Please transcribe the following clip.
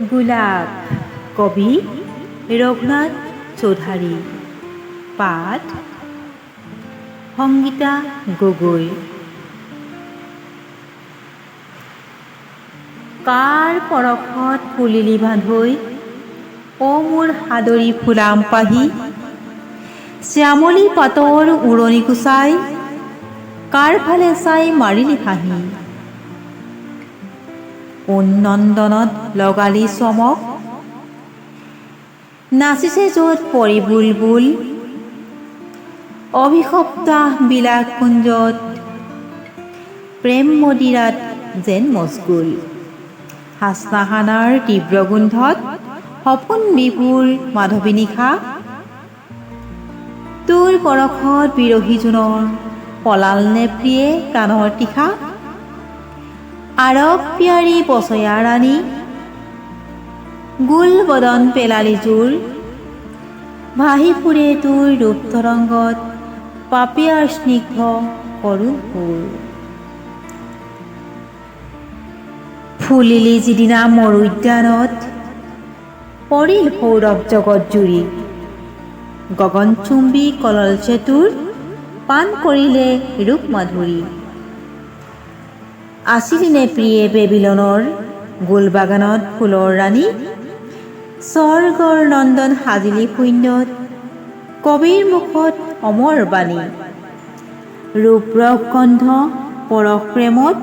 গোলাপ কবি ৰঘুনাথ চৌধাৰী। পাঠ সংগীতা গগৈ। কাৰ পৰশত ফুলিলি বান্ধৈ, অ মোৰ সাদৰী ফুলাম পাহি। শ্যামলী পাতৰ উৰণি কোচাই, কাৰ ফালে চাই মাৰিলি হাঁহি। কোন নন্দনত লগালি চমক, নাচিছে য'ত পৰি বুলবুল। অভিশপ্তা বিলাস কুঞ্জত, প্ৰেম মদিৰাত যেন মচগুল। হাচনাহানাৰ তীব্ৰ গোন্ধত, সপোন বিভোৰ মাধৱী নিশা। তোৰ পৰশত বিৰহী জোনৰ, পলাল নে প্ৰিয়ে প্ৰাণৰ তৃষা। আৰৱ পিয়াৰী বচয়া ৰাণী, গুল বদন পেলালি জোৰ। ভাহি ফুৰে তোৰ ৰূপ তৰংগত, পাপিয়াৰ স্নিগ্ধ কৰুণ সুৰ। ফুলিলি যিদিনা মোৰ উদ্যানত, পৰিল সৌৰভ জগত জুৰি। গগনচুম্বী কললচে তোৰ, পান কৰিলে ৰূপ মাধুৰী। আছিলি নে প্ৰিয়ে বেবিলনৰ, গুলবাগানত ফুলৰ ৰাণী। স্বৰ্গৰ নন্দন সাজিলি শূন্যত, কবিৰ মুখত অমৰ বাণী। ৰূপ ৰস গন্ধ পৰশ প্ৰেমত,